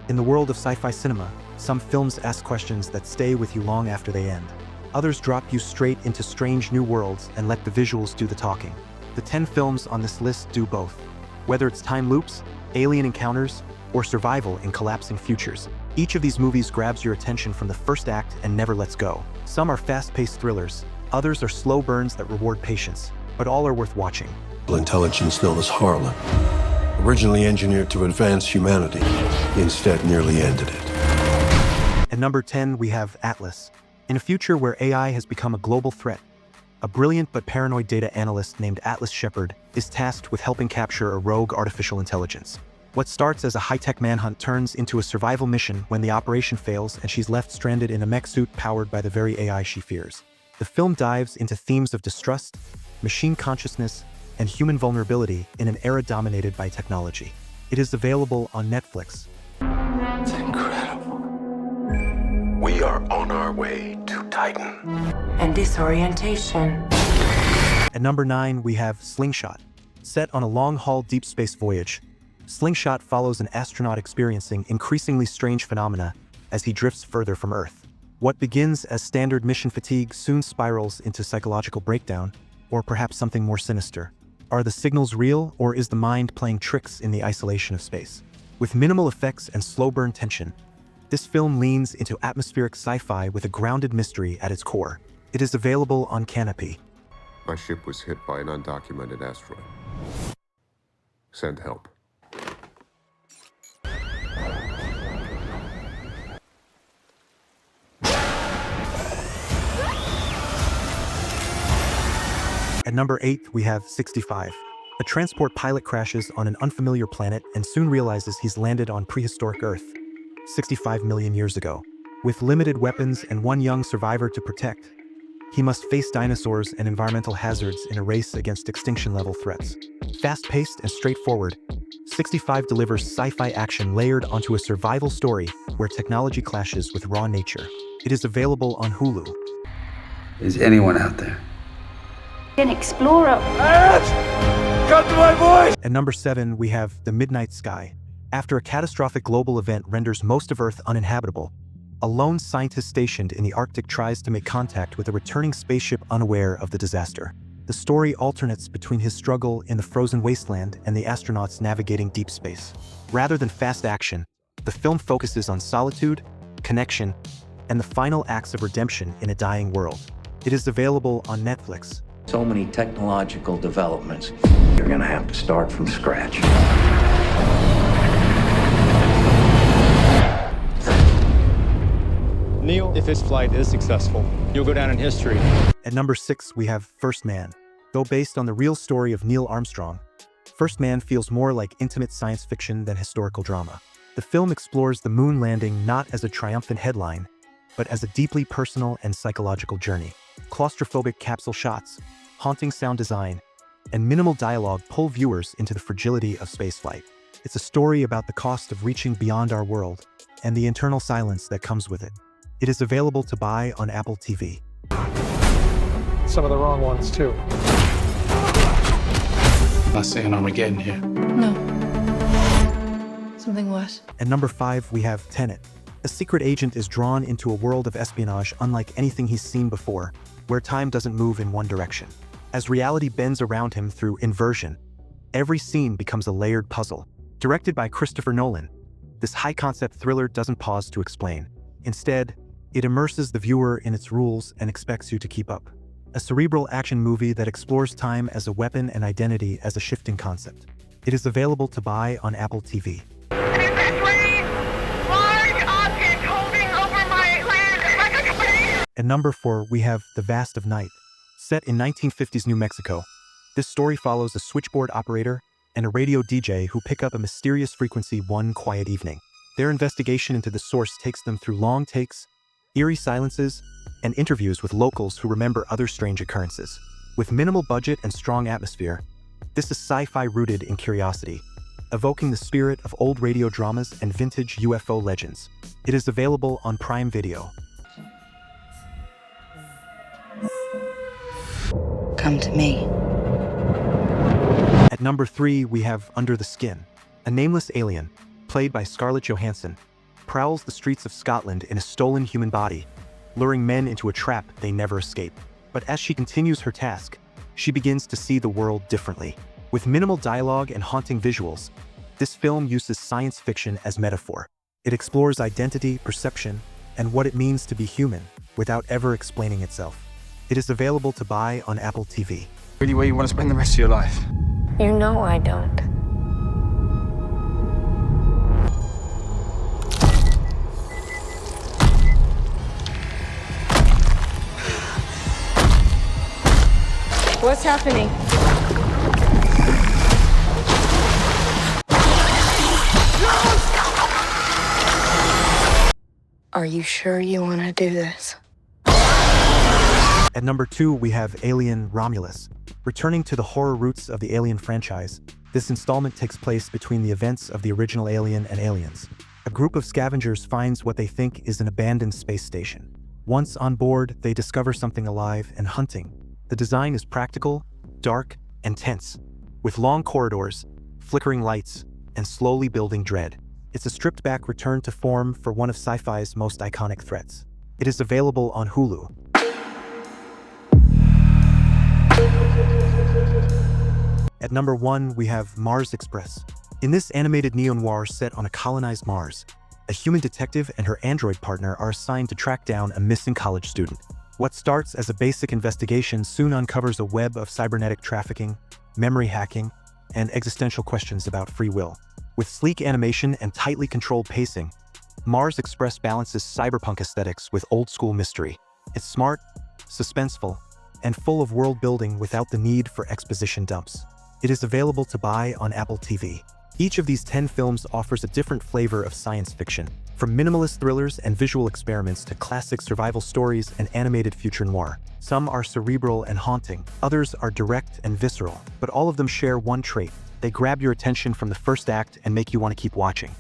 In the world of sci-fi cinema, some films ask questions that stay with you long after they end. Others drop you straight into strange new worlds and let the visuals do the talking. The 10 films on this list do both. Whether it's time loops, alien encounters, or survival in collapsing futures, each of these movies grabs your attention from the first act and never lets go. Some are fast-paced thrillers, others are slow burns that reward patience, but all are worth watching. Intelligence known as Harlan, originally engineered to advance humanity, instead nearly ended it. At number 10, we have Atlas. In a future where AI has become a global threat, a brilliant but paranoid data analyst named Atlas Shepard is tasked with helping capture a rogue artificial intelligence. What starts as a high-tech manhunt turns into a survival mission when the operation fails and she's left stranded in a mech suit powered by the very AI she fears. The film dives into themes of distrust, machine consciousness, and human vulnerability in an era dominated by technology. It is available on Netflix. It's incredible. We are on our way to Titan. And disorientation. At number 9, we have Slingshot. Set on a long-haul deep space voyage, Slingshot follows an astronaut experiencing increasingly strange phenomena as he drifts further from Earth. What begins as standard mission fatigue soon spirals into psychological breakdown, or perhaps something more sinister. Are the signals real, or is the mind playing tricks in the isolation of space? With minimal effects and slow-burn tension, this film leans into atmospheric sci-fi with a grounded mystery at its core. It is available on Canopy. My ship was hit by an undocumented asteroid. Send help. At number 8, we have 65. A transport pilot crashes on an unfamiliar planet and soon realizes he's landed on prehistoric Earth, 65 million years ago. With limited weapons and one young survivor to protect, he must face dinosaurs and environmental hazards in a race against extinction-level threats. Fast-paced and straightforward, 65 delivers sci-fi action layered onto a survival story where technology clashes with raw nature. It is available on Hulu. Is anyone out there? An explorer. Cut to my voice! At number 7, we have The Midnight Sky. After a catastrophic global event renders most of Earth uninhabitable, a lone scientist stationed in the Arctic tries to make contact with a returning spaceship unaware of the disaster. The story alternates between his struggle in the frozen wasteland and the astronauts navigating deep space. Rather than fast action, the film focuses on solitude, connection, and the final acts of redemption in a dying world. It is available on Netflix. So many technological developments. You're gonna have to start from scratch. Neil, if this flight is successful, you'll go down in history. At number 6, we have First Man. Though based on the real story of Neil Armstrong, First Man feels more like intimate science fiction than historical drama. The film explores the moon landing not as a triumphant headline, but as a deeply personal and psychological journey. Claustrophobic capsule shots, haunting sound design, and minimal dialogue pull viewers into the fragility of spaceflight. It's a story about the cost of reaching beyond our world and the internal silence that comes with it. It is available to buy on Apple TV. Some of the wrong ones, too. Not saying Armageddon here. No. Something worse. At number 5, we have Tenet. A secret agent is drawn into a world of espionage unlike anything he's seen before, where time doesn't move in one direction. As reality bends around him through inversion, every scene becomes a layered puzzle. Directed by Christopher Nolan, this high-concept thriller doesn't pause to explain. Instead, it immerses the viewer in its rules and expects you to keep up. A cerebral action movie that explores time as a weapon and identity as a shifting concept. It is available to buy on Apple TV. At number 4, we have The Vast of Night. Set in 1950s New Mexico, this story follows a switchboard operator and a radio DJ who pick up a mysterious frequency one quiet evening. Their investigation into the source takes them through long takes, eerie silences, and interviews with locals who remember other strange occurrences. With minimal budget and strong atmosphere, this is sci-fi rooted in curiosity, evoking the spirit of old radio dramas and vintage UFO legends. It is available on Prime Video. Come to me. At number 3, we have Under the Skin. A nameless alien, played by Scarlett Johansson, prowls the streets of Scotland in a stolen human body, luring men into a trap they never escape. But as she continues her task, she begins to see the world differently. With minimal dialogue and haunting visuals, this film uses science fiction as metaphor. It explores identity, perception, and what it means to be human without ever explaining itself. It is available to buy on Apple TV. Really where you want to spend the rest of your life? You know I don't. What's happening? Are you sure you want to do this? At number 2, we have Alien Romulus. Returning to the horror roots of the Alien franchise, this installment takes place between the events of the original Alien and Aliens. A group of scavengers finds what they think is an abandoned space station. Once on board, they discover something alive and hunting. The design is practical, dark, and tense, with long corridors, flickering lights, and slowly building dread. It's a stripped-back return to form for one of sci-fi's most iconic threats. It is available on Hulu. At number 1, we have Mars Express. In this animated neo-noir set on a colonized Mars, a human detective and her android partner are assigned to track down a missing college student. What starts as a basic investigation soon uncovers a web of cybernetic trafficking, memory hacking, and existential questions about free will. With sleek animation and tightly controlled pacing, Mars Express balances cyberpunk aesthetics with old-school mystery. It's smart, suspenseful, and full of world-building without the need for exposition dumps. It is available to buy on Apple TV. Each of these 10 films offers a different flavor of science fiction, from minimalist thrillers and visual experiments to classic survival stories and animated future noir. Some are cerebral and haunting, others are direct and visceral, but all of them share one trait: they grab your attention from the first act and make you want to keep watching.